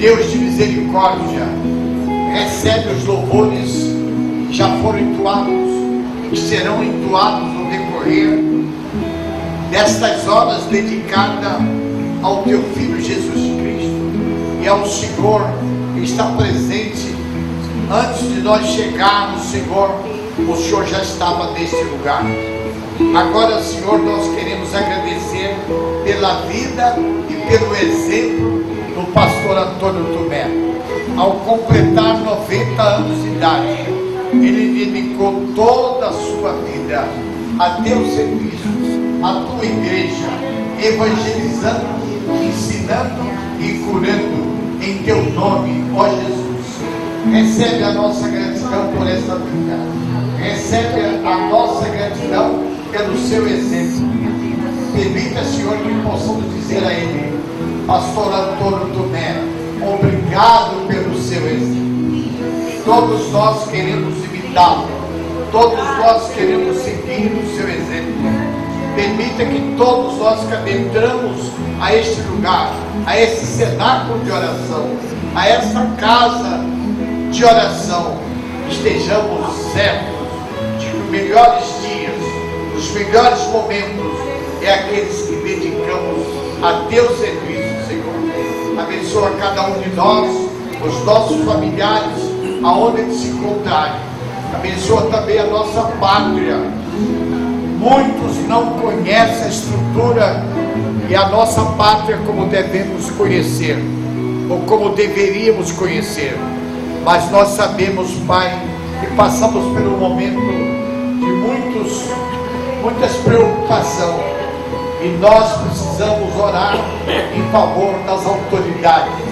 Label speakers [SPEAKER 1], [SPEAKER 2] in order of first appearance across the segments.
[SPEAKER 1] Deus de misericórdia, recebe os louvores que já foram entoados e que serão entoados no decorrer destas horas dedicadas ao teu Filho Jesus Cristo e ao Senhor que está presente. Antes de nós chegarmos, Senhor, o Senhor já estava nesse lugar. Agora, Senhor, nós queremos agradecer pela vida e pelo exemplo do pastor Antônio Tomé. Ao completar 90 anos de idade, ele dedicou toda a sua vida a teu serviço, a tua igreja, evangelizando, ensinando e curando em teu nome, ó Jesus. Recebe a nossa gratidão por essa vida, recebe a nossa gratidão pelo seu exemplo. Permita, Senhor, que possamos dizer a ele: pastor Antônio Tomé, obrigado pelo seu exemplo. Todos nós queremos imitá-lo, todos nós queremos seguir o seu exemplo. Permita que todos nós que adentramos a este lugar, a esse cenáculo de oração, a essa casa de oração, estejamos certos de que os melhores dias, os melhores momentos é aqueles que dedicamos a teu serviço, Senhor. Abençoa cada um de nós, os nossos familiares, aonde eles se encontrarem. Abençoa também a nossa pátria. Muitos não conhecem a estrutura e a nossa pátria como devemos conhecer, ou como deveríamos conhecer. Mas nós sabemos, Pai, que passamos pelo momento de muitas preocupações, e nós precisamos orar em favor das autoridades,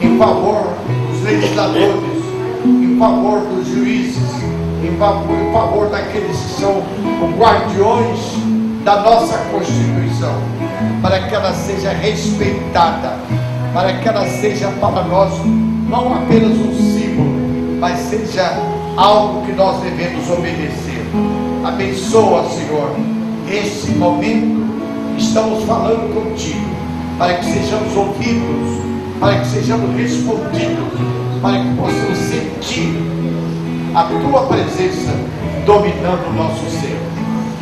[SPEAKER 1] em favor dos legisladores, em favor dos juízes, em favor daqueles que são os guardiões da nossa Constituição, para que ela seja respeitada, para que ela seja para nós não apenas um símbolo, mas seja algo que nós devemos obedecer. Abençoa, Senhor, esse momento que estamos falando contigo, para que sejamos ouvidos, para que sejamos respondidos, para que possamos sentir a tua presença dominando o nosso ser.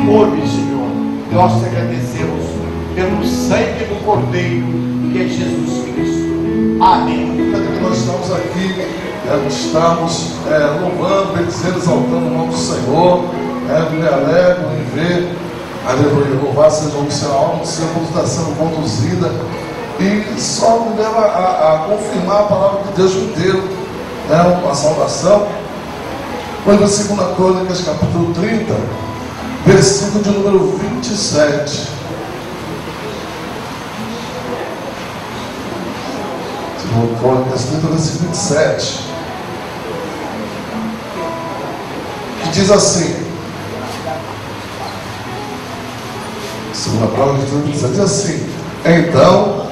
[SPEAKER 1] Hoje, Senhor, nós te agradecemos pelo sangue do Cordeiro, que é Jesus Cristo. Amém.
[SPEAKER 2] Nós estamos aqui, estamos louvando, bendizendo, exaltando o nome do Senhor. Me alegro em ver, aleluia, louvado seja o seu alma, o Senhor está sendo conduzida, e só me leva a confirmar a palavra que Deus me deu, a salvação. Foi na 2 Crônicas, capítulo 30, versículo de número 27. Crônicas 30, versículo 27, que diz assim: 2 Crônicas 30, 27, diz assim: então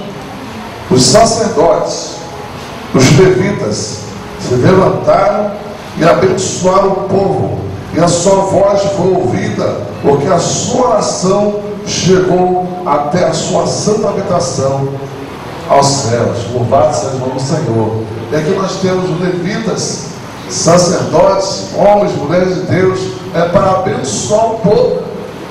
[SPEAKER 2] os sacerdotes, os levitas, se levantaram e abençoaram o povo, e a sua voz foi ouvida, porque a sua oração chegou até a sua santa habitação aos céus. Louvado seja o nome do Senhor. E aqui nós temos os levitas, sacerdotes, homens, mulheres de Deus, para abençoar o povo,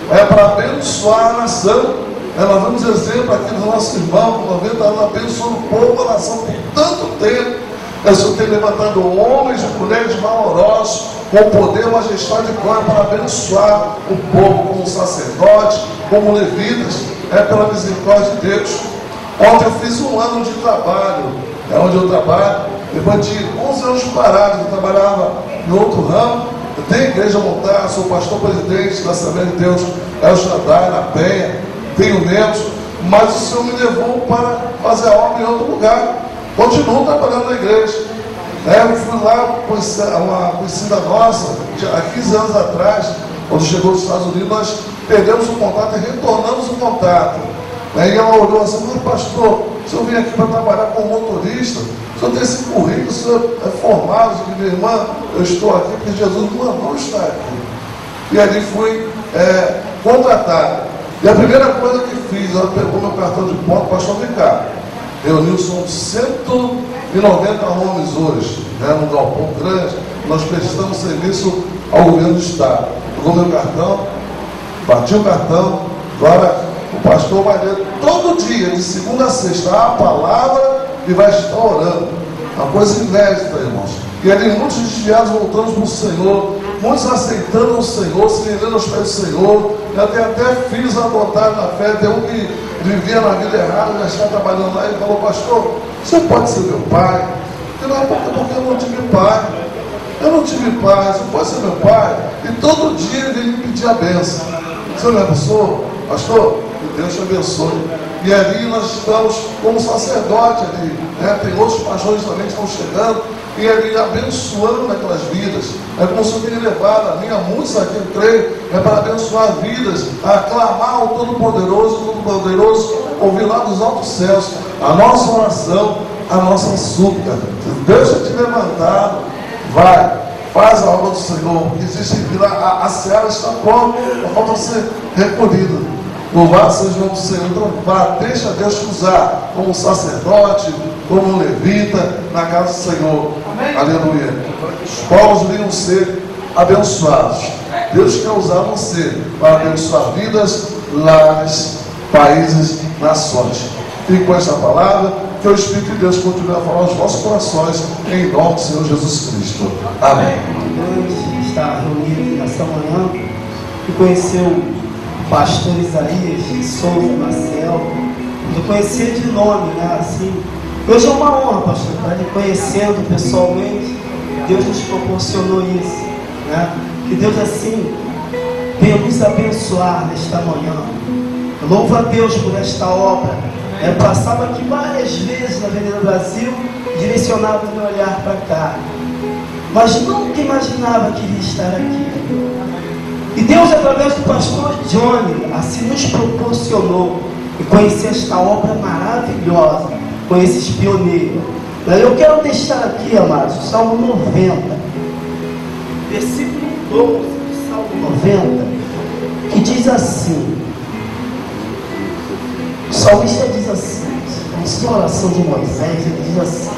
[SPEAKER 2] para abençoar a nação. Nós vemos exemplo aqui do nosso irmão, 90 anos, abençoando o povo, a nação por tanto tempo. O Senhor tem levantado homens e mulheres valorosos, com poder, majestade e glória, para abençoar o povo, como sacerdotes, como levitas, pela misericórdia de Deus. Ontem eu fiz um ano de trabalho, onde eu trabalho, depois de 11 anos parados. Eu trabalhava em outro ramo, eu tenho igreja montada, sou pastor presidente da Assembleia de Deus, El Shaddai, na Penha, tenho membros, mas o Senhor me levou para fazer a obra em outro lugar. Continuo trabalhando na igreja. Eu fui lá, uma conhecida nossa, há 15 anos atrás, quando chegou dos Estados Unidos, nós perdemos o contato e retornamos o contato. Aí ela olhou assim: mas pastor, o senhor veio aqui para trabalhar como motorista, o senhor tem esse currículo, o senhor é formado. Eu disse: minha irmã, eu estou aqui porque Jesus me mandou estar aqui. E ali fui contratado. E a primeira coisa que fiz, ela pegou meu cartão de ponto: pastor, vem cá, reuniu, são 190 homens hoje, né, num galpão grande. Nós prestamos serviço ao governo do Estado. Pegou meu cartão, bati o cartão, agora o pastor vai ler todo dia, de segunda a sexta, a palavra e vai estar orando. Uma coisa inédita, irmãos. E ali muitos desviados voltando para o Senhor, muitos aceitando o Senhor, se rendendo aos pés do Senhor. Já tem até filhos adotados na fé. Tem um que vivia na vida errada, já está trabalhando lá e falou: pastor, você pode ser meu pai? Eu não, porque eu não tive pai. Eu não tive pai, você pode ser meu pai? E todo dia ele veio me pedir a bênção. Você não é pessoa? Pastor, que Deus te abençoe. E ali nós estamos como sacerdote ali, né? Tem outros pastores também que estão chegando e ali abençoando aquelas vidas. É como se eu tenha levado a mim, a muitos aqui eu creio, é para abençoar vidas, a clamar ao Todo-Poderoso, ouvir lá dos altos céus a nossa oração, a nossa súplica. Se Deus já te levantado, vai, faz a obra do Senhor, porque existe a seara está pronta, falta ser recolhida. Louvado seja o nome do Senhor. Então vá, deixa Deus te usar como sacerdote, como levita na casa do Senhor. Amém. Aleluia. Os povos deveriam ser abençoados. Deus quer usar você para abençoar vidas, lares, países, nações. E com esta palavra, que o Espírito de Deus continue a falar aos vossos corações, em nome do Senhor Jesus Cristo. Amém.
[SPEAKER 3] Deus está reunido nessa manhã e conheceu o pastor Isaías de Souza Marcel. Eu conhecia de nome, né? Assim, hoje é uma honra, pastor, estar lhe conhecendo pessoalmente. Deus nos proporcionou isso, né? Que Deus assim venha nos abençoar nesta manhã. Eu louvo a Deus por esta obra. Eu passava aqui várias vezes na Avenida Brasil, direcionado o meu olhar para cá, mas nunca imaginava que iria estar aqui. E Deus, através do pastor Johnny, assim nos proporcionou e conhecer esta obra maravilhosa com esses pioneiros. Eu quero deixar aqui, amados, o Salmo 90, versículo 12 do Salmo 90, que diz assim. O salmista diz assim, antes da oração de Moisés, ele diz assim: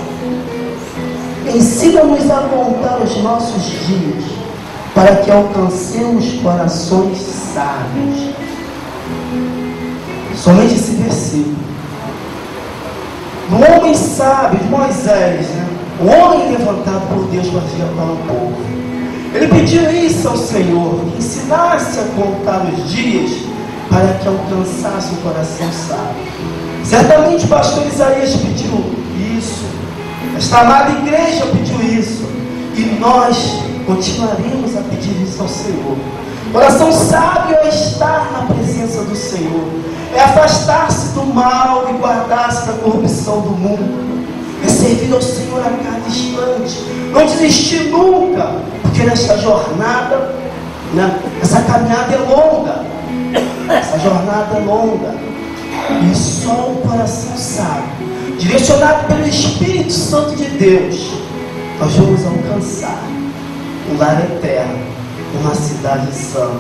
[SPEAKER 3] ensina-nos a contar os nossos dias, para que alcancemos corações sábios. Somente esse versículo. Do homem sábio de Moisés, né? O homem levantado por Deus para resgatar o povo. Ele pediu isso ao Senhor, que ensinasse a contar os dias, para que alcançasse o coração sábio. Certamente o pastor Isaías pediu isso, esta amada igreja pediu isso, e nós continuaremos a pedir isso ao Senhor. Coração sábio é estar na presença do Senhor, é afastar-se do mal e guardar-se da corrupção do mundo, é servir ao Senhor a cada instante, não desistir nunca, porque nesta jornada, né, essa caminhada é longa. Essa jornada é longa, e só o coração sábio, direcionado pelo Espírito Santo de Deus, nós vamos alcançar um lar eterno, uma cidade santa.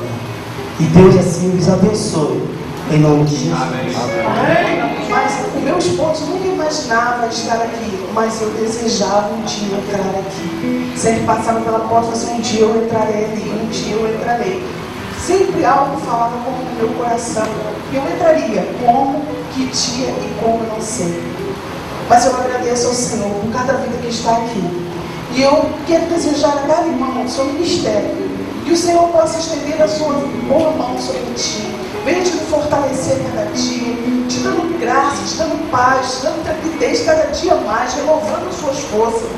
[SPEAKER 3] E Deus assim nos abençoe, em nome de Jesus.
[SPEAKER 4] Amém. Mas o meu esposo nunca imaginava estar aqui, mas eu desejava um dia entrar aqui. Sempre passava pela porta, assim, um dia eu entrarei ali, um dia eu entrarei. Sempre algo falava como no meu coração. Eu entraria, como, que dia e como, não sei. Mas eu agradeço ao Senhor por cada vida que está aqui. E eu quero desejar a cada irmão o seu ministério. Que o Senhor possa estender a sua boa mão sobre ti. Venha te fortalecer cada dia, te dando graça, te dando paz, te dando tranquilidade cada dia mais, renovando as suas forças.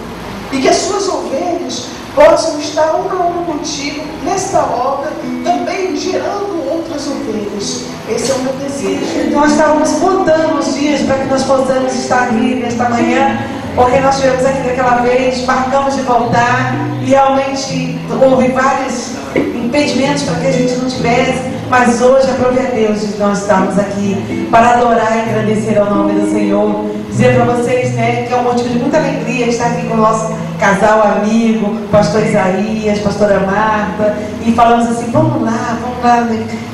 [SPEAKER 4] E que as suas ovelhas possam estar uma a uma contigo nesta obra, também gerando outras ovelhas. Esse é o meu desejo.
[SPEAKER 5] Nós estávamos contando os dias para que nós possamos estar aqui nesta manhã, porque nós estivemos aqui daquela vez, marcamos de voltar, e realmente houve vários impedimentos para que a gente não tivesse, mas hoje, aprove a Deus de nós estarmos aqui para adorar e agradecer ao nome do Senhor. dizer para vocês, né, que é um motivo de muita alegria estar aqui com o nosso casal amigo, pastor Isaías, pastora Marta, e falamos assim, vamos lá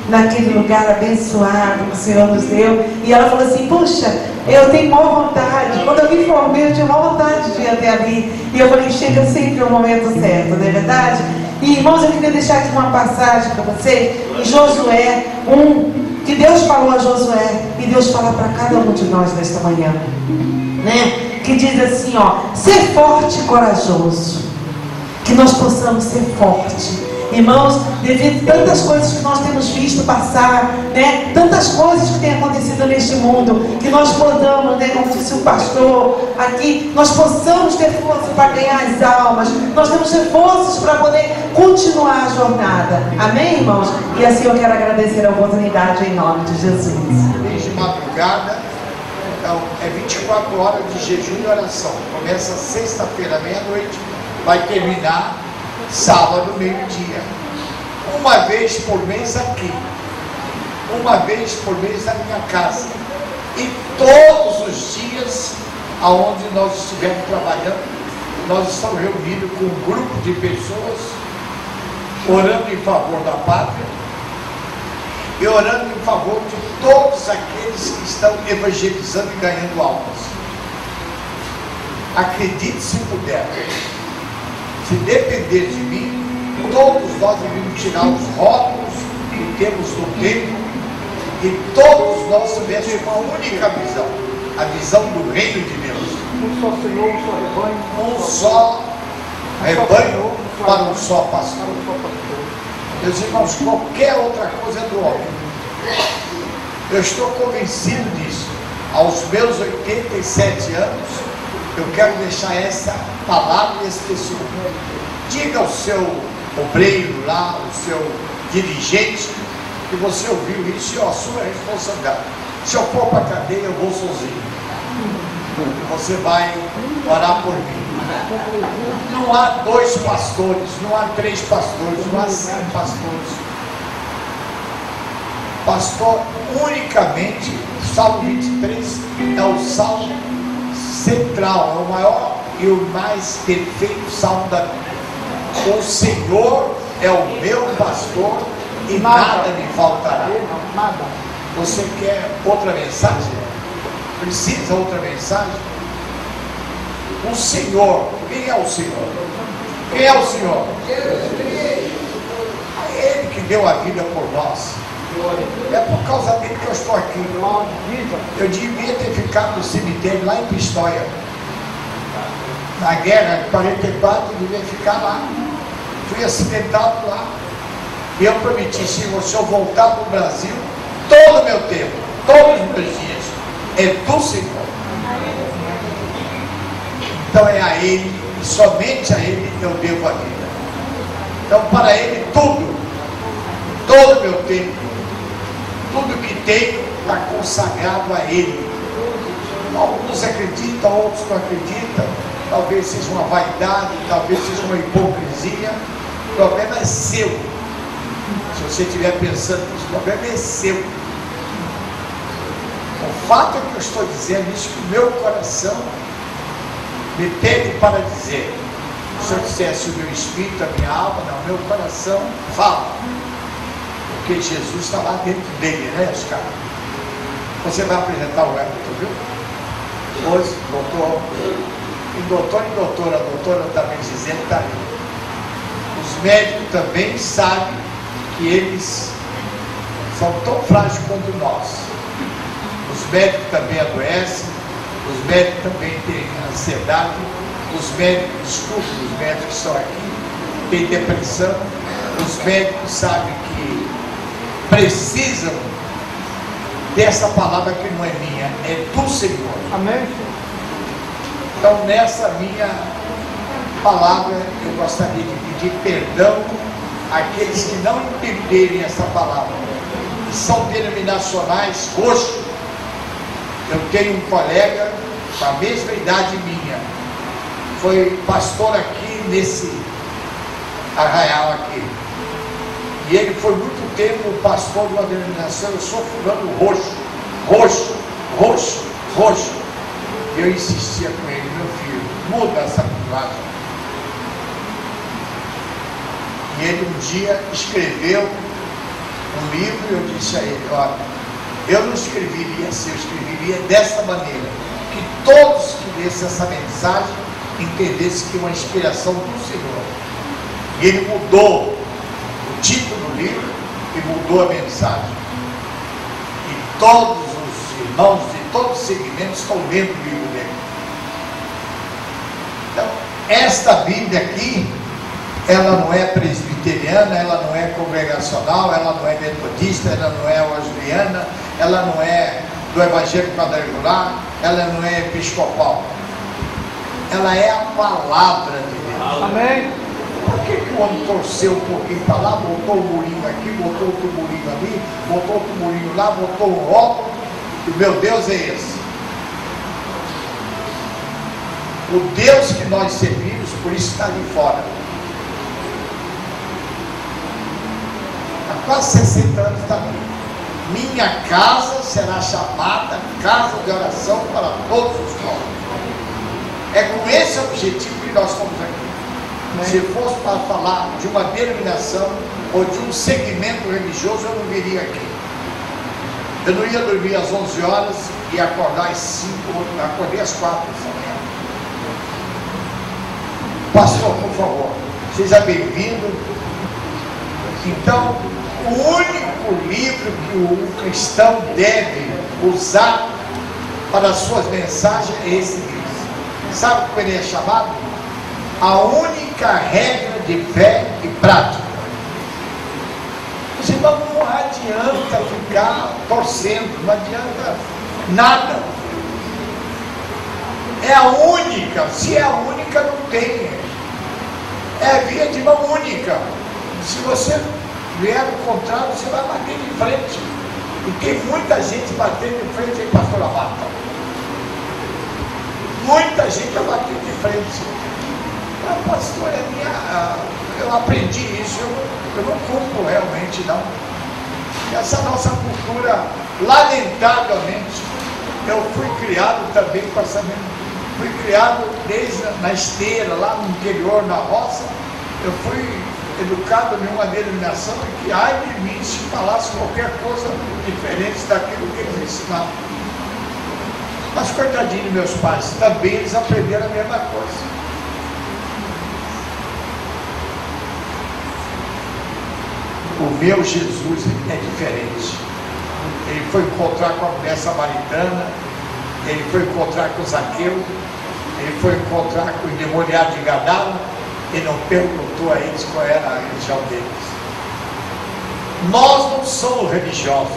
[SPEAKER 5] naquele lugar abençoado que o Senhor nos deu. E ela falou assim, puxa, eu tenho maior vontade. Quando eu vim formar, eu tinha maior vontade de ir até ali. E eu falei, chega sempre o momento certo, não é verdade? E irmãos, eu queria deixar aqui uma passagem para vocês, em Josué 1, que Deus falou a Josué, e Deus fala para cada um de nós nesta manhã, né? Que diz assim, ó, ser forte e corajoso, que nós possamos ser fortes. Irmãos, devido a tantas coisas que nós temos visto passar, né? Tantas coisas que têm acontecido neste mundo, que nós podamos, né? Como disse o pastor aqui, nós possamos ter força para ganhar as almas, nós temos que ter forças para poder continuar a jornada. Amém, irmãos? E assim eu quero agradecer a oportunidade em nome de Jesus.
[SPEAKER 1] Desde madrugada, então é 24 horas de jejum e oração. Começa sexta-feira, meia-noite, vai terminar sábado, meio-dia. Uma vez por mês aqui, uma vez por mês na minha casa, e todos os dias aonde nós estivermos trabalhando, nós estamos reunidos com um grupo de pessoas orando em favor da pátria e orando em favor de todos aqueles que estão evangelizando e ganhando almas. Acredite se puder, se depender de mim, todos nós devemos tirar os rótulos que temos no tempo e todos nós tivéssemos uma única visão, a visão do reino de Deus.
[SPEAKER 6] Um só Senhor, um só rebanho.
[SPEAKER 1] Um só rebanho para um só pastor. Meus irmãos, qualquer outra coisa é do homem. Eu estou convencido disso. Aos meus 87 anos, eu quero deixar essa palavra e esse testemunho. Diga ao seu obreiro lá, ao seu dirigente, que você ouviu isso e a sua responsabilidade. Se eu for para a cadeia, eu vou sozinho. Você vai orar por mim. Não há 2 pastores, não há 3 pastores, não há 5 pastores. Pastor, unicamente, o Salmo 23 é o salmo central, é o maior e o mais perfeito salmo da Bíblia. O Senhor é o meu pastor e nada me faltará.
[SPEAKER 6] Nada.
[SPEAKER 1] Você quer outra mensagem? Precisa outra mensagem? O Senhor, quem é o Senhor? Quem é o Senhor? É Ele que deu a vida por nós. É por causa dele que eu estou aqui. Eu devia ter ficado no cemitério lá em Pistoia. Na guerra de 44, eu devia ficar lá. Fui acidentado lá. E eu prometi, se eu voltar para o Brasil, todo o meu tempo, todos os meus dias, é do Senhor. Então é a Ele, e somente a Ele eu devo a vida. Então para Ele tudo, todo o meu tempo, tudo que tenho está consagrado a Ele. Alguns acreditam, outros não acreditam. Talvez seja uma vaidade, talvez seja uma hipocrisia. O problema é seu. Se você estiver pensando nisso, o problema é seu. O fato é que eu estou dizendo isso que o meu coração me pede para dizer. Se eu dissesse o meu espírito, a minha alma, não, o meu coração fala. Porque Jesus está lá dentro dele, né, Oscar? Você vai apresentar o Everton, viu? Hoje, doutor, e doutora, a doutora também dizendo está ali. Os médicos também sabem que eles são tão frágeis quanto nós. Os médicos também adoecem, os médicos também têm ansiedade, os médicos, desculpe, os médicos que estão aqui, têm depressão, os médicos sabem que precisam dessa palavra que não é minha, é do Senhor.
[SPEAKER 6] Amém.
[SPEAKER 1] Então nessa minha palavra eu gostaria de pedir perdão àqueles que não entenderem essa palavra, que são denominacionais roxos. Eu tenho um colega com a mesma idade minha, foi pastor aqui nesse arraial aqui, e ele foi muito tempo pastor de uma denominação. Eu sou fulano roxo. Eu insistia com ele, meu filho, muda essa linguagem. E ele um dia escreveu um livro e eu disse a ele, olha, eu não escreveria assim, eu escreveria dessa maneira, que todos que lessem essa mensagem entendessem que é uma inspiração do Senhor. E ele mudou o título do livro e mudou a mensagem. E todos os irmãos de todos os segmentos estão lendo o livro dele. Então, esta Bíblia aqui, ela não é presbiteriana, ela não é congregacional, ela não é metodista, ela não é wesleyana, ela não é do Evangelho Quadrangular, ela não é episcopal. Ela é a palavra de Deus.
[SPEAKER 6] Amém.
[SPEAKER 1] Por que o homem torceu um pouquinho para lá, botou o murinho aqui, botou outro murinho ali, botou outro murinho lá, botou um rótulo, e meu Deus é esse? O Deus que nós servimos, por isso está ali fora. Há quase 60 anos está ali. Minha casa será chamada casa de oração para todos os povos. É com esse objetivo que nós estamos aqui. Se fosse para falar de uma denominação ou de um segmento religioso, eu não viria aqui. Eu não ia dormir às 11 horas e acordar às 5, acordei às 4 dessa manhã. Pastor, por favor, seja bem-vindo. Então, o único livro que o cristão deve usar para as suas mensagens é esse livro. Sabe como ele é chamado? A única regra de fé e prática. Os irmãos, não adianta ficar torcendo, não adianta nada. É a única, se é a única, não tem. É a via de mão única. Se você vier ao contrário, você vai bater de frente. E tem muita gente batendo de frente aí, pastor Amata. Muita gente vai bater de frente. Pastor, eu aprendi isso, eu não cumpro realmente não. Essa nossa cultura, lamentavelmente, eu fui criado também com essa mesma. Fui criado desde na esteira, lá no interior, na roça. Eu fui educado em uma denominação que, ai de mim, se falasse qualquer coisa diferente daquilo que eles ensinavam. Mas coitadinho de meus pais, também eles aprenderam a mesma coisa. O meu Jesus é diferente. Ele foi encontrar com a mulher samaritana, ele foi encontrar com Zaqueu, ele foi encontrar com o endemoniado de Gadara e não perguntou a eles qual era a religião deles. Nós não somos religiosos.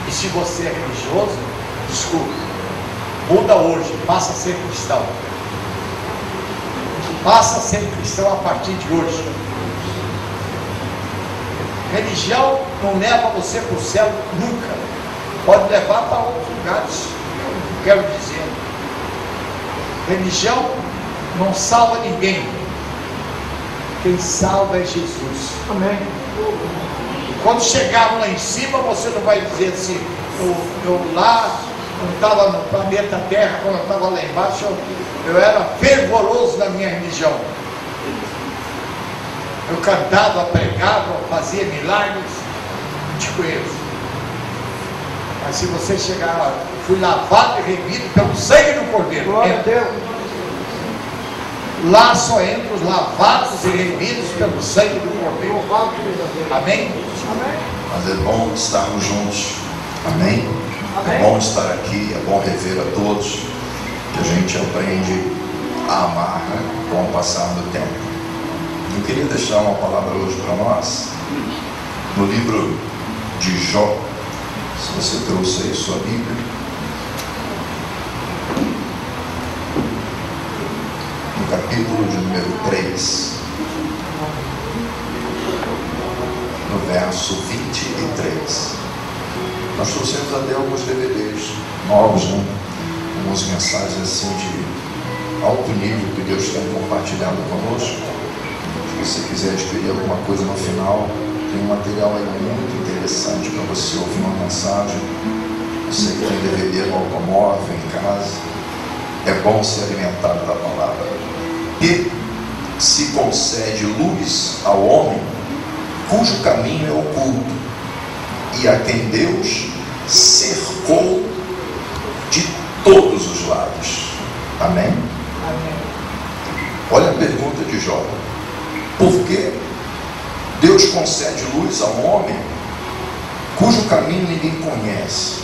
[SPEAKER 1] E se você é religioso, desculpe, muda hoje, passa a ser cristão. Passa a ser cristão a partir de hoje. Religião não leva você para o céu nunca. Pode levar para outros lugares. Eu quero dizer. Religião não salva ninguém. Quem salva é Jesus.
[SPEAKER 6] Amém.
[SPEAKER 1] Quando chegar lá em cima, você não vai dizer assim, eu lá, quando estava no planeta Terra, quando eu estava lá embaixo, eu era fervoroso na minha religião. Eu cantava, pregava, fazia milagres, não te conheço. Mas se você chegar lá, fui lavado e remido pelo sangue do Cordeiro.
[SPEAKER 6] Glória a Deus.
[SPEAKER 1] Lá só entram os lavados e remidos pelo sangue do Cordeiro. Amém?
[SPEAKER 6] Amém.
[SPEAKER 7] Mas é bom estarmos juntos. Amém? É bom estar aqui, é bom rever a todos, que a gente aprende a amar, né, com o passar do tempo. Eu queria deixar uma palavra hoje para nós, no livro de Jó, se você trouxe aí sua Bíblia. No capítulo de número 3, no verso 23. Nós trouxemos até alguns DVDs novos, né? Algumas mensagens assim de alto nível que Deus tem compartilhado conosco. Se você quiser adquirir alguma coisa no final, tem um material aí muito interessante para você ouvir uma mensagem. Você que tem DVD no automóvel, em casa, é bom se alimentar da palavra. Que se concede luz ao homem cujo caminho é oculto, e a quem Deus cercou de todos os lados. Amém? Olha a pergunta de Jó: por que Deus concede luz ao homem cujo caminho ninguém conhece,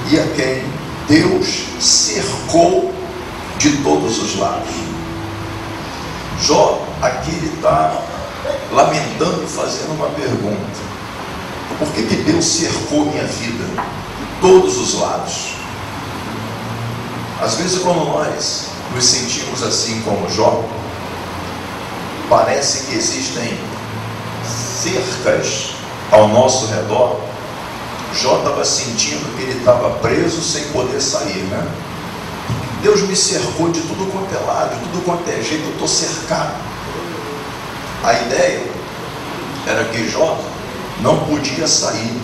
[SPEAKER 7] e a quem Deus cercou de todos os lados? Jó, aqui ele está lamentando e fazendo uma pergunta: por que Deus cercou minha vida de todos os lados? Às vezes, quando nós nos sentimos assim como Jó, parece que existem cercas ao nosso redor. Jó estava sentindo que ele estava preso sem poder sair, né? Deus me cercou de tudo quanto é lado, de tudo quanto é jeito, eu estou cercado. A ideia era que Jó não podia sair,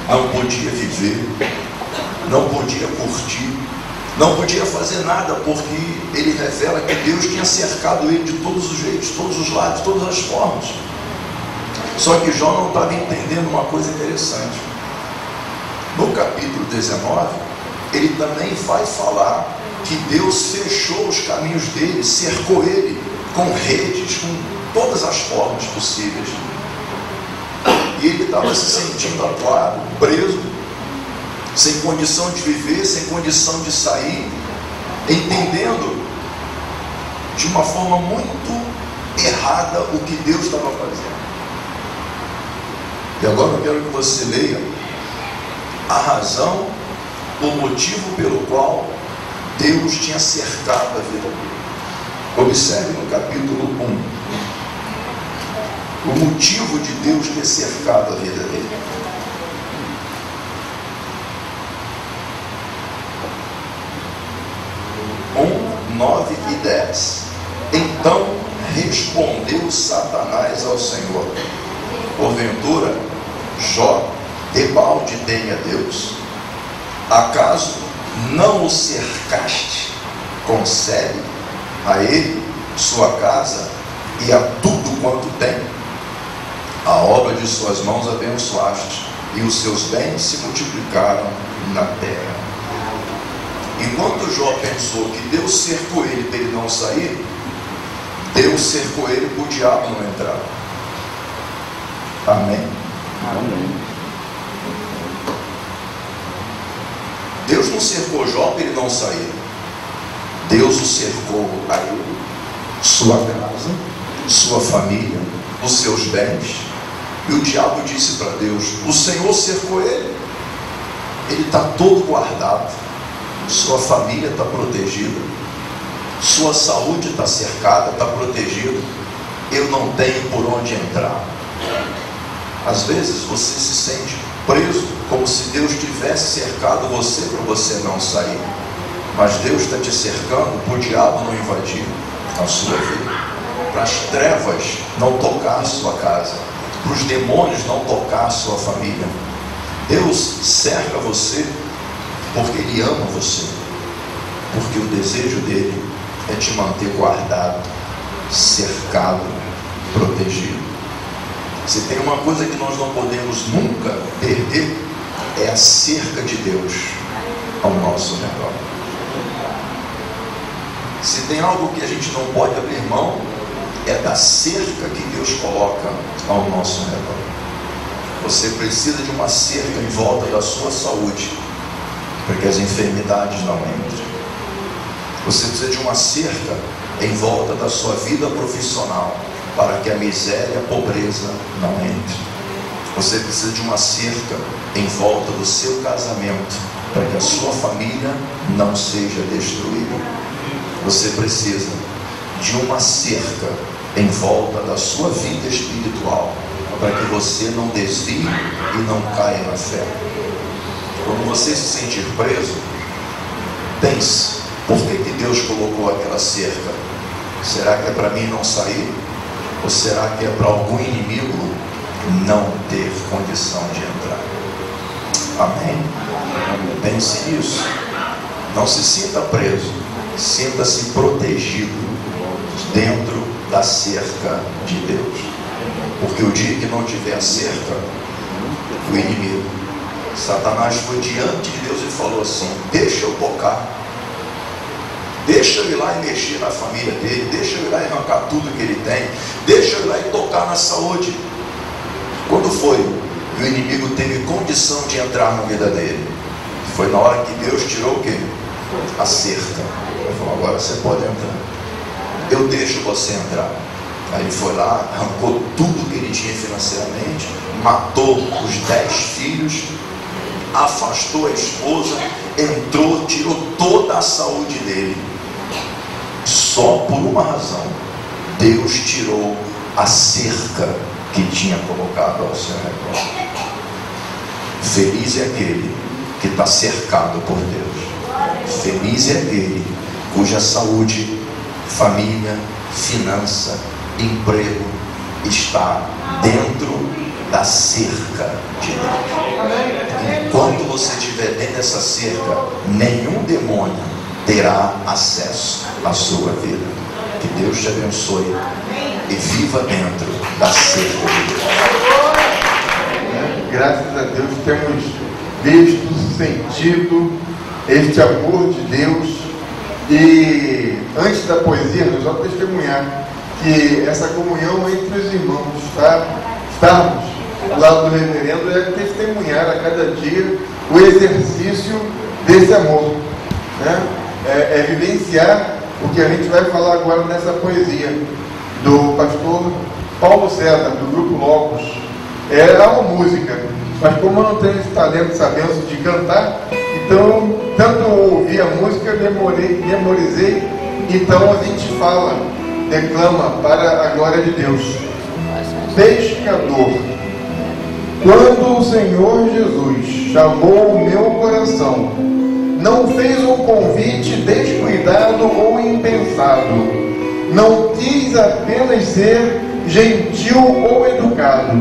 [SPEAKER 7] não podia viver, não podia curtir, não podia fazer nada, porque ele revela que Deus tinha cercado ele de todos os jeitos, todos os lados, todas as formas. Só que Jó não estava entendendo uma coisa interessante. No capítulo 19, ele também vai falar que Deus fechou os caminhos dele, cercou ele com redes, com todas as formas possíveis. E ele estava se sentindo acuado, preso, sem condição de viver, sem condição de sair, entendendo de uma forma muito errada o que Deus estava fazendo. E agora eu quero que você leia a razão, o motivo pelo qual Deus tinha cercado a vida dele. Observe no capítulo 1 o motivo de Deus ter cercado a vida dele. 9 e 10. Então respondeu Satanás ao Senhor: porventura Jó debalde tem a Deus? Acaso não o cercaste? Concede a ele sua casa e a tudo quanto tem. A obra de suas mãos abençoaste, e os seus bens se multiplicaram na terra. Enquanto Jó pensou que Deus cercou ele para ele não sair, Deus cercou ele para o diabo não entrar. Amém? Amém. Deus não cercou Jó para ele não sair. Deus o cercou a ele, sua casa, sua família, os seus bens. E o diabo disse para Deus: o Senhor cercou ele, ele está todo guardado, sua família está protegida, sua saúde está cercada, está protegida, eu não tenho por onde entrar. Às vezes você se sente preso, como se Deus tivesse cercado você para você não sair, mas Deus está te cercando para o diabo não invadir a sua vida, para as trevas não tocar a sua casa, para os demônios não tocar a sua família. Deus cerca você porque Ele ama você, porque o desejo dele é te manter guardado, cercado, protegido. Se tem uma coisa que nós não podemos nunca perder, é a cerca de Deus ao nosso redor. Se tem algo que a gente não pode abrir mão, é da cerca que Deus coloca ao nosso redor. Você precisa de uma cerca em volta da sua saúde, para que as enfermidades não entrem. Você precisa de uma cerca em volta da sua vida profissional, para que a miséria e a pobreza não entre. Você precisa de uma cerca em volta do seu casamento, para que a sua família não seja destruída. Você precisa de uma cerca em volta da sua vida espiritual, para que você não desvie e não caia na fé. Quando você se sentir preso, pense: por que Deus colocou aquela cerca? Será que é para mim não sair? Ou será que é para algum inimigo não ter condição de entrar? Amém? Pense nisso. Não se sinta preso. sinta-se protegido dentro da cerca de Deus. Porque o dia que não tiver a cerca, o inimigo, Satanás foi diante de Deus e falou assim: deixa eu tocar, deixa eu ir lá e mexer na família dele, deixa eu ir lá e arrancar tudo que ele tem, deixa eu ir lá e tocar na saúde. Quando foi que o inimigo teve condição de entrar na vida dele? Foi na hora que Deus tirou o quê? A cerca. Ele falou: agora você pode entrar, eu deixo você entrar. Aí ele foi lá, arrancou tudo que ele tinha financeiramente, matou os 10 filhos, afastou a esposa, entrou, tirou toda a saúde dele. Só por uma razão: Deus tirou a cerca que tinha colocado ao seu redor. Feliz é aquele que está cercado por Deus. Feliz é aquele cuja saúde, família, finança, emprego está dentro da cerca de Deus. Enquanto você estiver dentro dessa cerca, nenhum demônio terá acesso à sua vida. Que Deus te abençoe e viva dentro da cerca de Deus.
[SPEAKER 8] Graças a Deus temos visto, sentido este amor de Deus. E antes da poesia, nós vamos testemunhar que essa comunhão entre os irmãos, estarmos do lado do reverendo, é testemunhar a cada dia o exercício desse amor, né? É vivenciar o que a gente vai falar agora nessa poesia do pastor Paulo César, do grupo Logos. É uma música, mas como eu não tenho esse talento, essa bênção de cantar, então, tanto ouvi a música, memorizei, então a gente fala, declama para a glória de Deus. Pescador. Quando o Senhor Jesus chamou o meu coração, não fez um convite descuidado ou impensado. Não quis apenas ser gentil ou educado,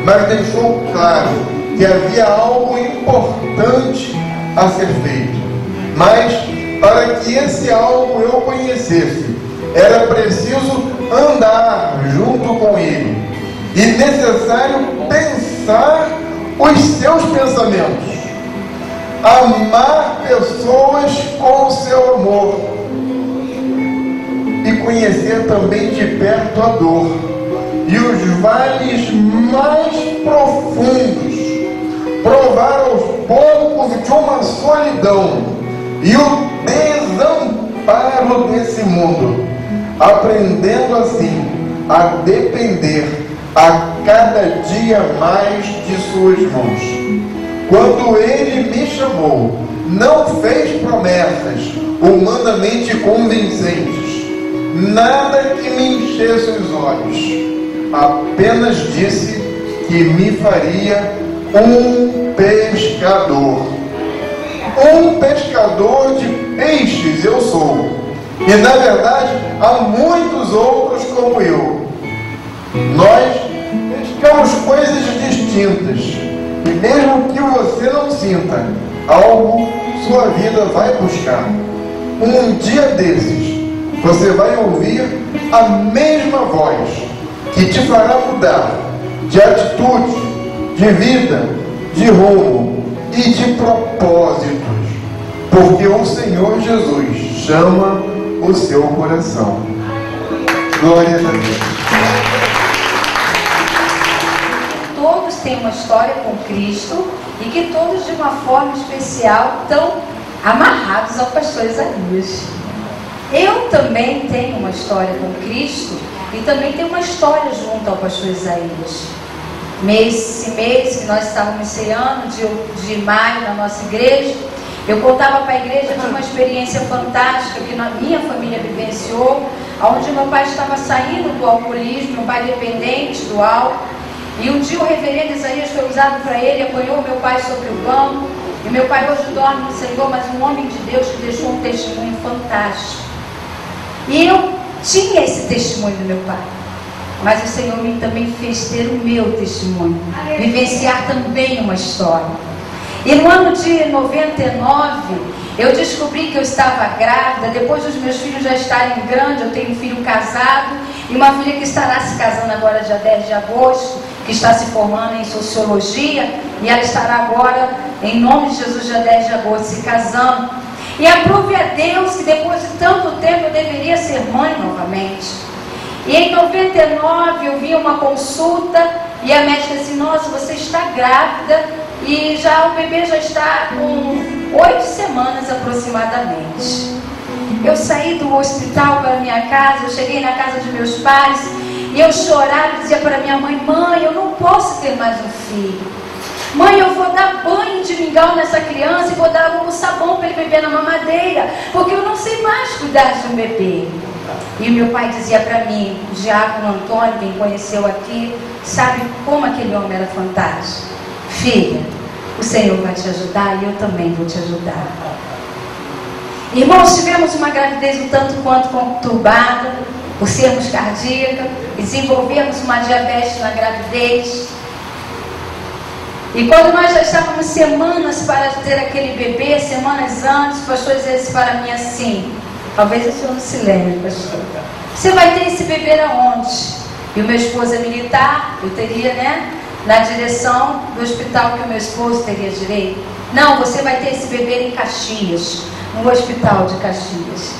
[SPEAKER 8] mas deixou claro que havia algo importante a ser feito. Mas para que esse algo eu conhecesse, era preciso andar junto com ele e necessário pensar os seus pensamentos, amar pessoas com o seu amor e conhecer também de perto a dor e os vales mais profundos, provar aos poucos de uma solidão e o desamparo desse mundo, aprendendo assim a depender a cada dia mais de suas mãos. Quando ele me chamou, não fez promessas humanamente convincentes, nada que me enchesse os olhos, apenas disse que me faria um pescador. Um pescador de peixes eu sou, e na verdade há muitos outros como eu. Nós pescamos coisas distintas, e mesmo que você não sinta, algo sua vida vai buscar. Um dia desses, você vai ouvir a mesma voz que te fará mudar de atitude, de vida, de rumo e de propósitos, porque o Senhor Jesus chama o seu coração. Glória a Deus.
[SPEAKER 9] Todos têm uma história com Cristo e que todos, de uma forma especial, estão amarrados ao pastor Isaías. Eu também tenho uma história com Cristo e também tenho uma história junto ao pastor Isaías. Esse mês que nós estávamos ceando, de maio, na nossa igreja, eu contava para a igreja de uma experiência fantástica que minha família vivenciou, onde meu pai estava saindo do alcoolismo, meu pai dependente do álcool, e um dia o reverendo Isaías foi usado para ele, apanhou meu pai sobre o banco, e meu pai hoje dorme no Senhor, mas um homem de Deus que deixou um testemunho fantástico. E eu tinha esse testemunho do meu pai, mas o Senhor me também fez ter o meu testemunho, vivenciar também uma história. E no ano de 99, eu descobri que eu estava grávida, depois dos meus filhos já estarem grandes. Eu tenho um filho casado e uma filha que estará se casando agora dia 10 de agosto, que está se formando em Sociologia, e ela estará agora, em nome de Jesus, dia 10 de agosto, se casando. E aprove a Deus que depois de tanto tempo eu deveria ser mãe novamente. E em 99 eu vi uma consulta e a médica disse: nossa, você está grávida e já o bebê já está com 8 semanas aproximadamente. Eu saí do hospital para minha casa, eu cheguei na casa de meus pais e eu chorava e dizia para minha mãe: mãe, eu não posso ter mais um filho. Mãe, eu vou dar banho de mingau nessa criança e vou dar água com sabão para ele beber na mamadeira, porque eu não sei mais cuidar de um bebê. E o meu pai dizia para mim, o diácono Antônio, quem conheceu aqui, sabe como aquele homem era fantástico. Filha, o Senhor vai te ajudar e eu também vou te ajudar. Irmãos, tivemos uma gravidez um tanto quanto conturbada, por sermos cardíacas, desenvolvemos uma diabetes na gravidez. E quando nós já estávamos semanas para ter aquele bebê, semanas antes, o pastor disse para mim assim: talvez o senhor não se lembre, pastor, você vai ter esse bebê aonde? E o meu esposo é militar, eu teria, na direção do hospital que o meu esposo teria direito. Não, você vai ter esse bebê em Caxias, no hospital de Caxias.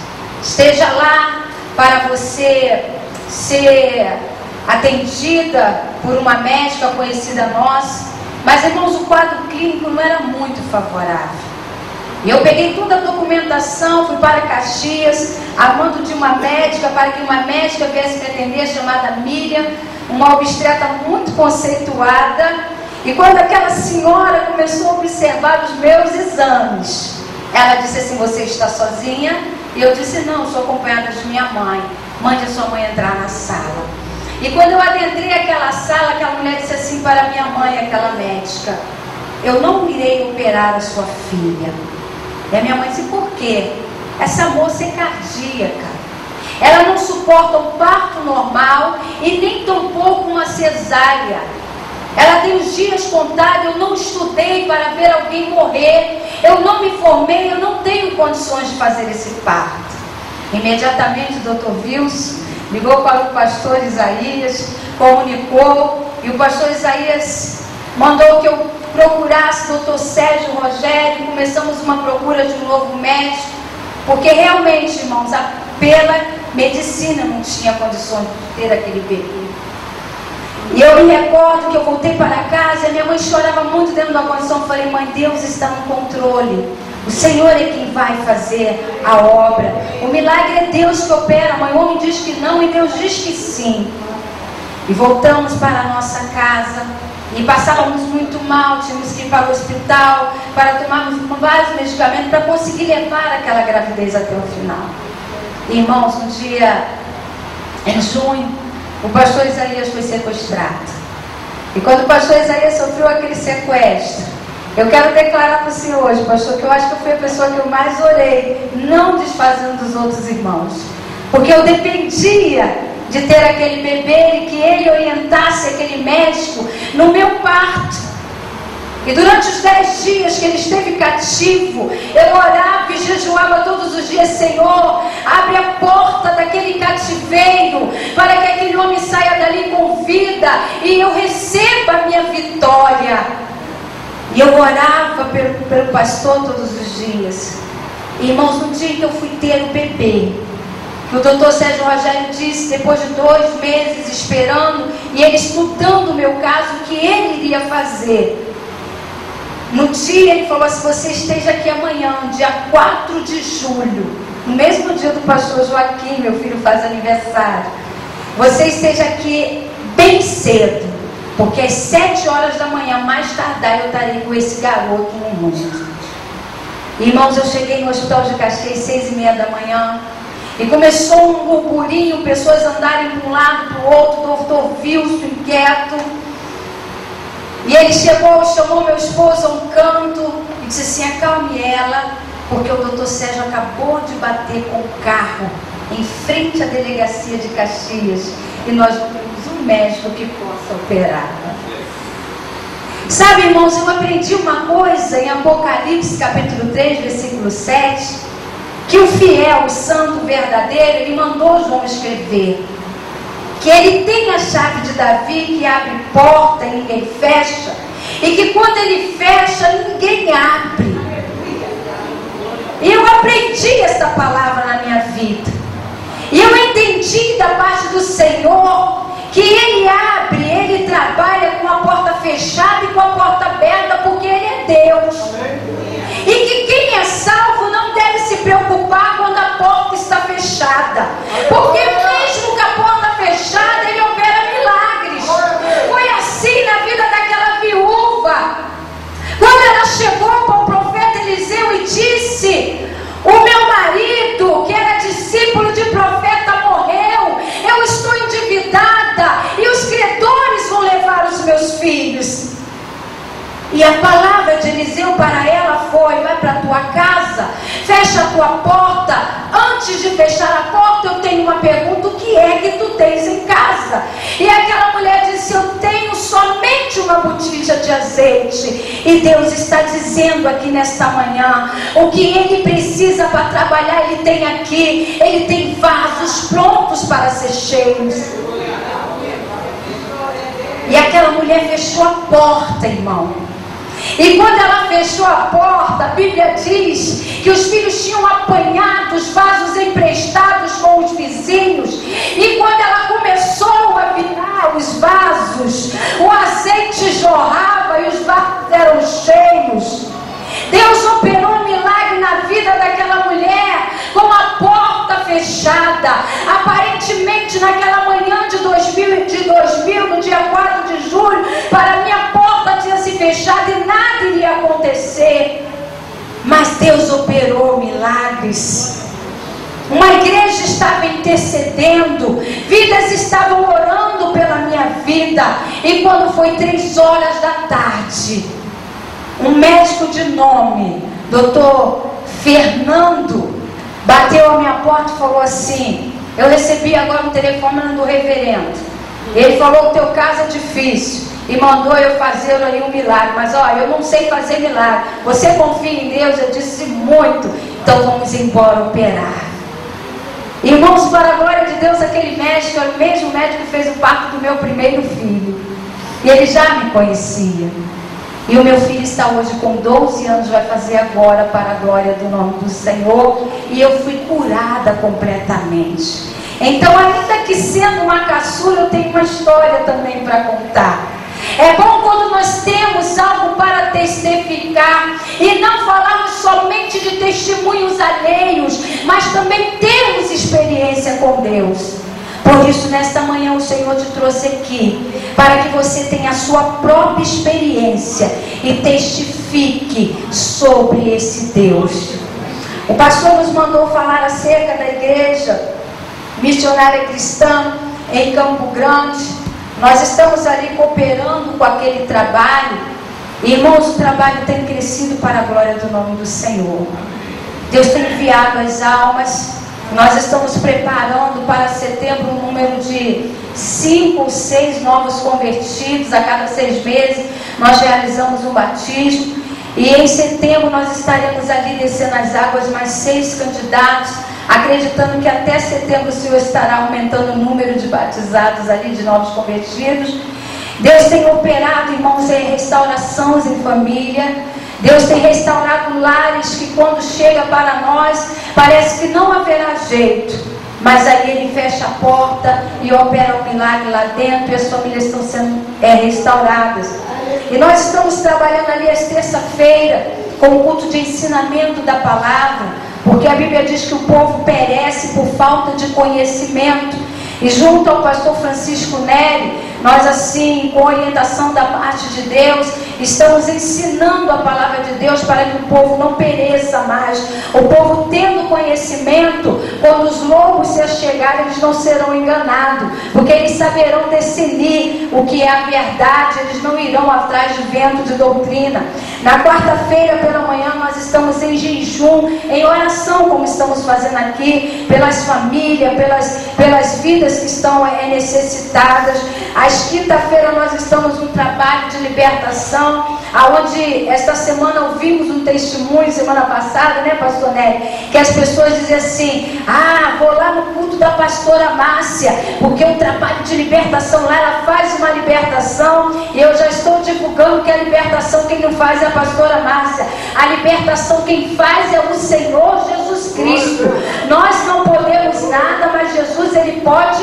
[SPEAKER 9] Esteja lá para você ser atendida por uma médica conhecida nossa. Mas, irmãos, o quadro clínico não era muito favorável. E eu peguei toda a documentação, fui para Caxias, a mando de uma médica, para que uma médica viesse me atender, chamada Miriam, uma obstetra muito conceituada. E quando aquela senhora começou a observar os meus exames, ela disse assim: você está sozinha? E eu disse: não, sou acompanhada de minha mãe. Mande a sua mãe entrar na sala. E quando eu adentrei aquela sala, aquela mulher disse assim para minha mãe, aquela médica: eu não irei operar a sua filha. E a minha mãe disse: por quê? Essa moça é cardíaca. Ela não suporta um parto normal e nem tampouco uma cesárea. Ela tem os dias contados. Eu não estudei para ver alguém morrer. Eu não me formei, eu não tenho condições de fazer esse parto. Imediatamente o Dr. Wilson ligou para o pastor Isaías, comunicou, e o pastor Isaías mandou que eu procurasse o Dr. Sérgio Rogério. Começamos uma procura de um novo médico, porque realmente, irmãos, pela medicina não tinha condições de ter aquele bebê. E eu me recordo que eu voltei para casa e a minha mãe chorava muito dentro da condição. Eu falei: mãe, Deus está no controle. O Senhor é quem vai fazer a obra. O milagre é Deus que opera, mãe. O homem diz que não e Deus diz que sim. E voltamos para a nossa casa e passávamos muito mal. Tínhamos que ir para o hospital para tomarmos vários medicamentos para conseguir levar aquela gravidez até o final. E, irmãos, um dia em junho, o pastor Isaías foi sequestrado. E quando o pastor Isaías sofreu aquele sequestro, eu quero declarar para o senhor hoje, pastor, que eu acho que eu fui a pessoa que eu mais orei, não desfazendo dos outros irmãos, porque eu dependia de ter aquele bebê e que ele orientasse aquele médico no meu parto. E durante os 10 dias que ele esteve cativo, eu orava e jejuava todos os dias: Senhor, abre a porta daquele cativeiro, para que aquele homem saia dali com vida e eu receba a minha vitória. E eu orava pelo pastor todos os dias. Irmãos, no dia que eu fui ter o bebê, que o doutor Sérgio Rogério disse, depois de 2 meses esperando, e ele estudando o meu caso, o que ele iria fazer. No dia ele falou assim: você esteja aqui amanhã, dia 4 de julho, no mesmo dia do pastor Joaquim, meu filho faz aniversário. Você esteja aqui bem cedo, porque às 7 horas da manhã, mais tardar, eu estarei com esse garoto no mundo. Irmãos, eu cheguei no hospital de Caxias às 6h30 da manhã, e começou um burburinho, pessoas andarem de um lado para o outro, o doutor Wilson inquieto. E ele chegou, chamou meu esposo a um canto e disse assim: acalme ela, porque o doutor Sérgio acabou de bater com o carro em frente à delegacia de Caxias e nós não temos um médico que possa operar. Sabe, irmãos, eu aprendi uma coisa em Apocalipse capítulo 3, versículo 7, que o fiel, o santo, o verdadeiro, ele mandou João escrever que ele tem a chave de Davi, que abre porta e ninguém fecha, e que quando ele fecha, ninguém abre. E eu aprendi essa palavra na minha vida, e eu entendi da parte do Senhor que Ele abre, Ele trabalha com a porta fechada e com a porta aberta, porque Ele é Deus. E que quem é salvo não deve se preocupar quando a porta está fechada, porque mesmo com a porta fechada, Ele opera milagres. Foi assim na vida daquela viúva, quando ela chegou para o profeta Eliseu e disse: o meu marido, que era discípulo de profeta, morreu, eu estou endividada e os credores vão levar os meus filhos. E a palavra de Eliseu para ela foi: vai para a tua casa, fecha a tua porta. Antes de fechar a porta, eu tenho uma pergunta: o que é que tu tens em casa? E aquela mulher disse: eu tenho somente uma botija de azeite. E Deus está dizendo aqui nesta manhã, o que Ele precisa para trabalhar, Ele tem aqui. Ele tem vasos prontos para ser cheios. E aquela mulher fechou a porta, irmão. E quando ela fechou a porta, a Bíblia diz que os filhos tinham apanhado os vasos emprestados com os vizinhos. E quando ela começou a virar os vasos, o azeite jorrava e os vasos eram cheios. Deus operou um milagre na vida daquela mulher com a porta fechada. Aparentemente, naquela manhã de 2000, no dia 4 de julho, para mim a porta tinha se fechado e nada iria acontecer. Mas Deus operou milagres. Uma igreja estava intercedendo, vidas estavam orando pela minha vida. E quando foi 3 horas da tarde, um médico de nome, Dr. Fernando, bateu a minha porta e falou assim: eu recebi agora um telefone do reverendo, ele falou: o teu caso é difícil e mandou eu fazer aí um milagre, mas ó, eu não sei fazer milagre, você confia em Deus? Eu disse: muito. Então vamos embora operar. Irmãos, para a glória de Deus, aquele médico era o mesmo médico que fez o parto do meu primeiro filho, e ele já me conhecia. E o meu filho está hoje com 12 anos, vai fazer agora, para a glória do nome do Senhor. E eu fui curada completamente. Então, ainda que sendo uma caçula, eu tenho uma história também para contar. É bom quando nós temos algo para testificar e não falarmos somente de testemunhos alheios, mas também termos experiência com Deus. Por isso, nesta manhã, o Senhor te trouxe aqui para que você tenha a sua própria experiência e testifique sobre esse Deus. O pastor nos mandou falar acerca da igreja missionária cristã em Campo Grande. Nós estamos ali cooperando com aquele trabalho. Irmãos, o trabalho tem crescido para a glória do nome do Senhor. Deus tem enviado as almas. Nós estamos preparando para setembro um número de 5 ou 6 novos convertidos. A cada 6 meses nós realizamos um batismo. E em setembro nós estaremos ali descendo as águas mais 6 candidatos, acreditando que até setembro o Senhor estará aumentando o número de batizados ali, de novos convertidos. Deus tem operado, irmãos, em restaurações em família. Deus tem restaurado lares que quando chega para nós, parece que não haverá jeito. Mas aí Ele fecha a porta e opera um milagre lá dentro e as famílias estão sendo restauradas. E nós estamos trabalhando ali às terça-feira com o culto de ensinamento da palavra, porque a Bíblia diz que o povo perece por falta de conhecimento. E junto ao pastor Francisco Neri, nós assim, com orientação da parte de Deus, estamos ensinando a palavra de Deus para que o povo não pereça mais. O povo tendo conhecimento, quando os lobos se achegarem, eles não serão enganados, porque eles saberão discernir o que é a verdade, eles não irão atrás de vento de doutrina. Na quarta-feira pela manhã nós estamos em jejum, em oração, como estamos fazendo aqui, pelas famílias, pelas vidas que estão necessitadas. Às quinta-feira nós estamos num trabalho de libertação, aonde esta semana ouvimos um testemunho, semana passada, né, pastor Nery, que as pessoas dizem assim: ah, vou lá no culto da pastora Márcia, porque o trabalho de libertação lá, ela faz uma libertação, e eu já estou divulgando que a libertação quem não faz é a pastora Márcia, a libertação quem faz é o Senhor Jesus Cristo. Nós não podemos nada, mas Jesus, ele pode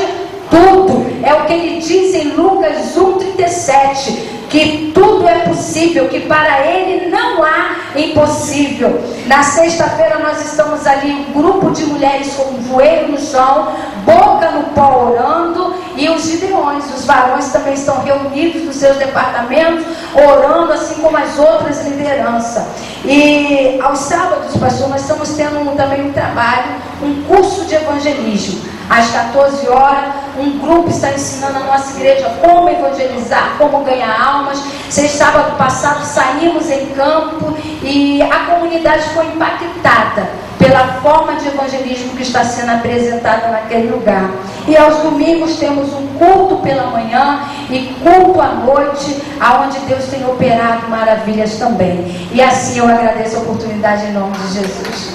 [SPEAKER 9] tudo. É o que ele diz em Lucas 1,37, que tudo é possível, que para ele não há impossível. Na sexta-feira nós estamos ali, um grupo de mulheres com o joelho no chão, boca no pó, orando, e os gideões, os varões também estão reunidos nos seus departamentos, orando, assim como as outras lideranças. E aos sábados, pastor, nós estamos tendo também um trabalho, um curso de evangelismo. Às 14 horas, um grupo está ensinando a nossa igreja como evangelizar, como ganhar almas. Sábado passado saímos em campo e a comunidade foi impactada pela forma de evangelismo que está sendo apresentada naquele lugar. E aos domingos temos um culto pela manhã e culto à noite, aonde Deus tem operado maravilhas também. E assim eu agradeço a oportunidade em nome de Jesus.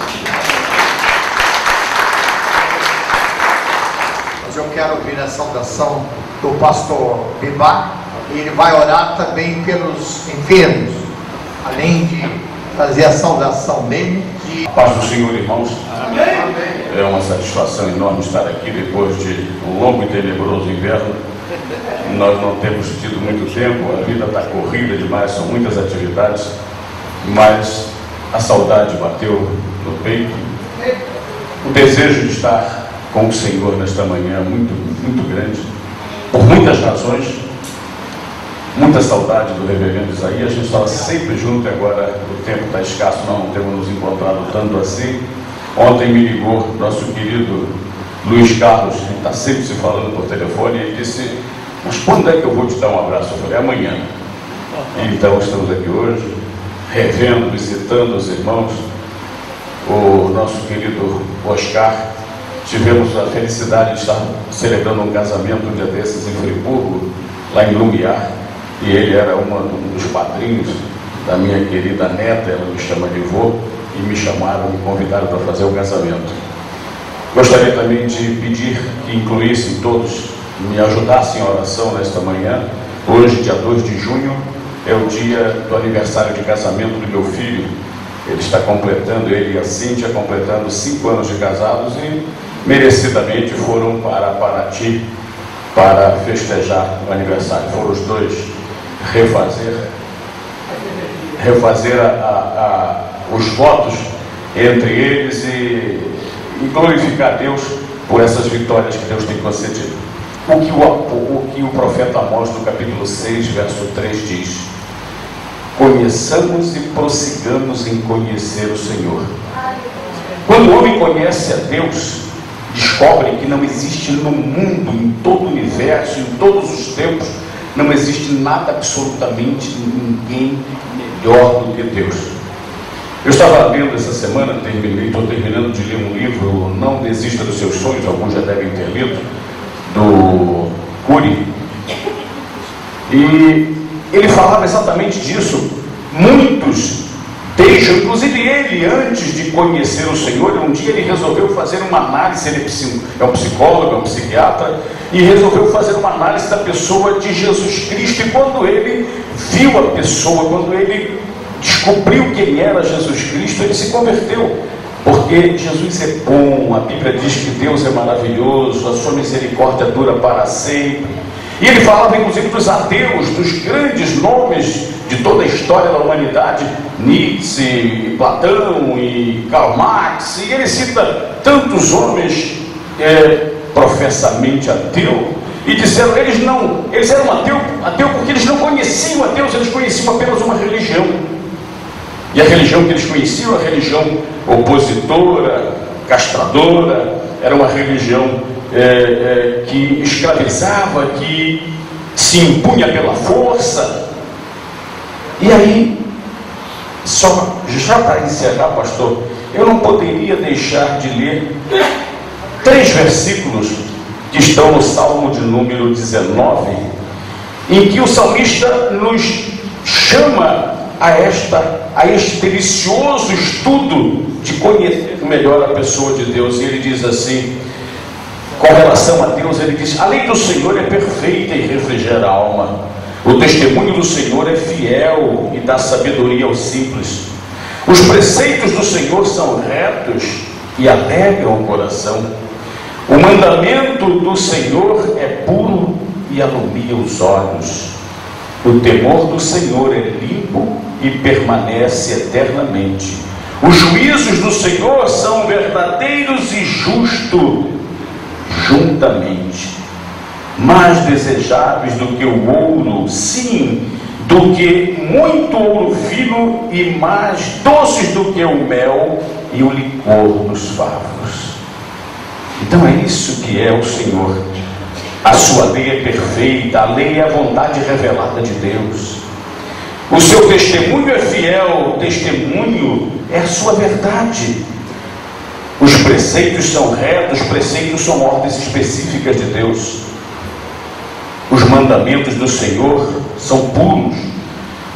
[SPEAKER 1] Eu quero ouvir a saudação do pastor Bibar, e ele vai orar também pelos enfermos, além de fazer a saudação dele.
[SPEAKER 10] A paz do Senhor, irmãos. Amém. É uma satisfação enorme estar aqui depois de um longo e tenebroso inverno. Nós não temos tido muito tempo, a vida está corrida demais, são muitas atividades, mas a saudade bateu no peito, o desejo de estar com o Senhor nesta manhã muito, muito grande, por muitas razões, muita saudade do reverendo Isaías. A gente estava sempre junto, agora o tempo está escasso, não temos nos encontrado tanto assim. Ontem me ligou nosso querido Luiz Carlos, que está sempre se falando por telefone, e ele disse: mas quando é que eu vou te dar um abraço? Eu falei: amanhã. Então estamos aqui hoje, revendo, visitando os irmãos. O nosso querido Oscar, tivemos a felicidade de estar celebrando um casamento um dia desses em Friburgo, lá em Lumiar, e ele era um dos padrinhos da minha querida neta, ela me chama de vô, e me chamaram, me convidaram para fazer o casamento. Gostaria também de pedir que incluíssem todos, me ajudassem em oração nesta manhã. Hoje, dia 2 de junho, é o dia do aniversário de casamento do meu filho. Ele está completando, ele e a Cíntia, completando 5 anos de casados, e merecidamente foram para Paraty para festejar o aniversário. Foram os dois refazer os votos entre eles e glorificar Deus por essas vitórias que Deus tem concedido. O que o profeta Amós, no capítulo 6, verso 3 diz: conheçamos e prossigamos em conhecer o Senhor. Quando o homem conhece a Deus, descobre que não existe no mundo, em todo o universo, em todos os tempos, não existe nada, absolutamente ninguém melhor do que Deus. Eu estava lendo essa semana, estou terminando de ler um livro, Não Desista dos Seus Sonhos, alguns já devem ter lido, do Cury, e ele falava exatamente disso. Muitos deixam, inclusive ele, antes de conhecer o Senhor, um dia ele resolveu fazer uma análise, ele é um psicólogo, é um psiquiatra, e resolveu fazer uma análise da pessoa de Jesus Cristo. E quando ele viu a pessoa, quando ele descobriu quem era Jesus Cristo, ele se converteu, porque Jesus é bom, a Bíblia diz que Deus é maravilhoso, a sua misericórdia dura para sempre. E ele falava inclusive dos ateus, dos grandes nomes de toda a história da humanidade, Nietzsche, Platão e Karl Marx, e ele cita tantos homens professamente ateus, e disseram, eles eram ateus porque eles não conheciam a Deus, eles conheciam apenas uma religião. E a religião que eles conheciam, a religião opositora, castradora, era uma religião que escravizava, que se impunha pela força. E aí Só já para encerrar, pastor, eu não poderia deixar de ler 3 versículos que estão no Salmo de número 19, em que o salmista nos chama a este delicioso estudo de conhecer melhor a pessoa de Deus. E ele diz assim, com relação a Deus, ele diz: a lei do Senhor é perfeita e refrigera a alma. O testemunho do Senhor é fiel e dá sabedoria aos simples. Os preceitos do Senhor são retos e alegram o coração. O mandamento do Senhor é puro e alumia os olhos. O temor do Senhor é limpo e permanece eternamente. Os juízos do Senhor são verdadeiros e justos juntamente. Mais desejáveis do que o ouro, sim, do que muito ouro fino, e mais doces do que o mel e o licor dos favos. Então é isso que é o Senhor. A sua lei é perfeita, a lei é a vontade revelada de Deus. O seu testemunho é fiel, o testemunho é a sua verdade. Os preceitos são retos, os preceitos são ordens específicas de Deus. Os mandamentos do Senhor são puros.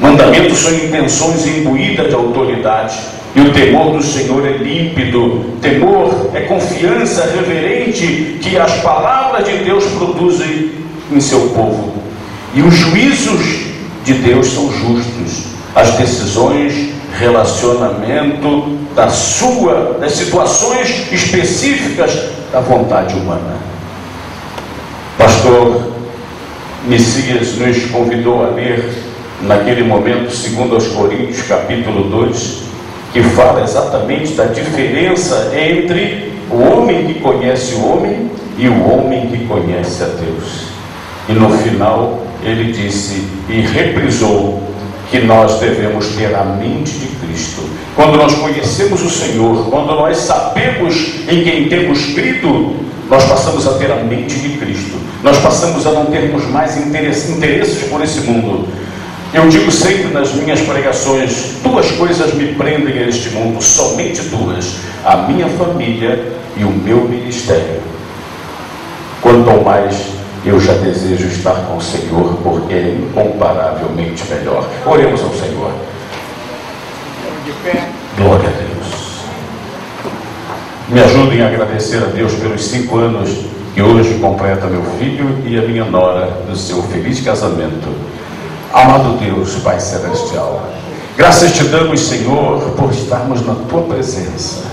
[SPEAKER 10] Mandamentos são intenções imbuídas de autoridade. E o temor do Senhor é límpido. Temor é confiança reverente que as palavras de Deus produzem em seu povo. E os juízos de Deus são justos. As decisões, relacionamento das situações específicas da vontade humana. Pastor Messias nos convidou a ler naquele momento 2 Coríntios capítulo 2, que fala exatamente da diferença entre o homem que conhece o homem e o homem que conhece a Deus. E no final ele disse e reprisou que nós devemos ter a mente de Cristo. Quando nós conhecemos o Senhor, quando nós sabemos em quem temos crido, nós passamos a ter a mente de Cristo. Nós passamos a não termos mais interesses por esse mundo. Eu digo sempre nas minhas pregações: 2 coisas me prendem a este mundo, somente 2: a minha família e o meu ministério. Quanto ao mais, eu já desejo estar com o Senhor, porque é incomparavelmente melhor. Oremos ao Senhor. Glória a Deus. Me ajudem a agradecer a Deus pelos 5 anos que hoje completa meu filho e a minha nora no seu feliz casamento. Amado Deus, Pai Celestial, graças te damos, Senhor, por estarmos na tua presença.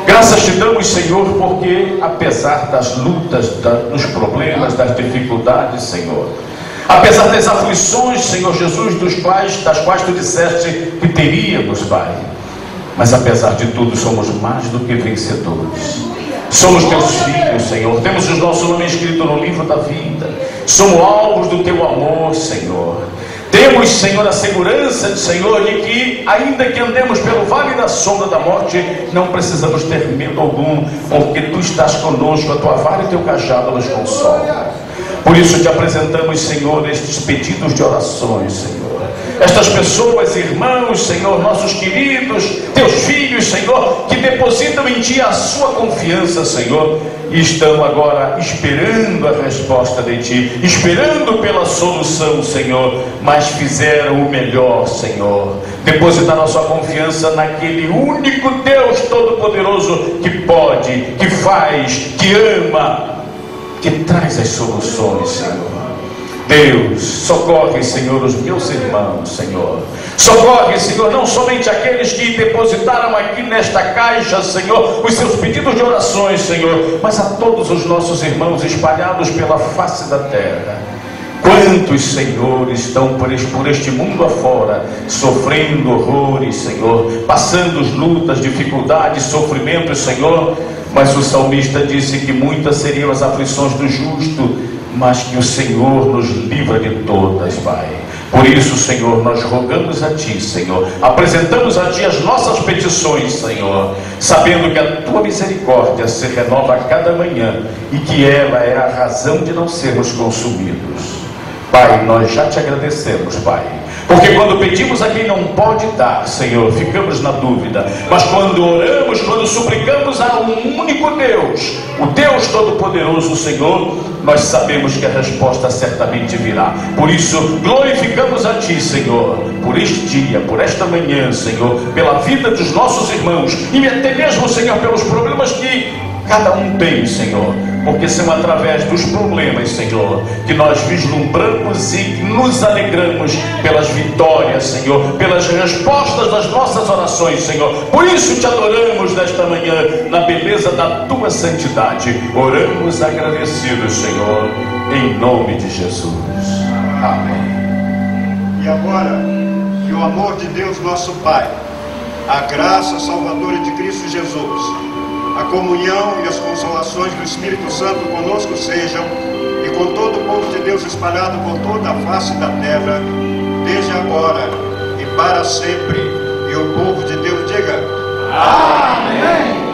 [SPEAKER 10] Graças te damos, Senhor, porque apesar das lutas, dos problemas, das dificuldades, Senhor, apesar das aflições, Senhor Jesus, das quais tu disseste que teríamos, Pai, mas apesar de tudo somos mais do que vencedores. Somos teus filhos, Senhor. Temos os nossos nomes escritos no livro da vida. Somos alvos do teu amor, Senhor. Temos, Senhor, a segurança, Senhor, de que, ainda que andemos pelo vale da sombra da morte, não precisamos ter medo algum, porque tu estás conosco, a tua vara e o teu cajado nos consola. Por isso te apresentamos, Senhor, estes pedidos de orações, Senhor. Estas pessoas, irmãos, Senhor, nossos queridos, teus filhos, Senhor, que depositam em ti a sua confiança, Senhor, e estão agora esperando a resposta de ti, esperando pela solução, Senhor, mas fizeram o melhor, Senhor. Depositaram a sua confiança naquele único Deus Todo-Poderoso que pode, que faz, que ama, que traz as soluções, Senhor. Deus, socorre, Senhor, os meus irmãos, Senhor. Socorre, Senhor, não somente aqueles que depositaram aqui nesta caixa, Senhor, os seus pedidos de orações, Senhor, mas a todos os nossos irmãos espalhados pela face da terra. Quantos, Senhor, estão por este mundo afora, sofrendo horrores, Senhor, passando lutas, dificuldades, sofrimentos, Senhor, mas o salmista disse que muitas seriam as aflições do justo, mas que o Senhor nos livra de todas, Pai. Por isso, Senhor, nós rogamos a Ti, Senhor, apresentamos a Ti as nossas petições, Senhor, sabendo que a Tua misericórdia se renova a cada manhã e que ela é a razão de não sermos consumidos. Pai, nós já te agradecemos, Pai, porque quando pedimos a quem não pode dar, Senhor, ficamos na dúvida, mas quando oramos, quando suplicamos a um único Deus, o Deus Todo-Poderoso, Senhor, nós sabemos que a resposta certamente virá. Por isso, glorificamos a Ti, Senhor, por este dia, por esta manhã, Senhor, pela vida dos nossos irmãos, e até mesmo, Senhor, pelos problemas que cada um tem, Senhor, porque são através dos problemas, Senhor, que nós vislumbramos e nos alegramos pelas vitórias, Senhor, pelas respostas das nossas orações, Senhor. Por isso te adoramos nesta manhã, na beleza da Tua santidade. Oramos agradecidos, Senhor, em nome de Jesus. Amém.
[SPEAKER 11] E agora, que o amor de Deus nosso Pai, a graça salvadora de Cristo Jesus, a comunhão e as consolações do Espírito Santo conosco sejam, e com todo o povo de Deus espalhado por toda a face da terra, desde agora e para sempre. E o povo de Deus diga: Amém.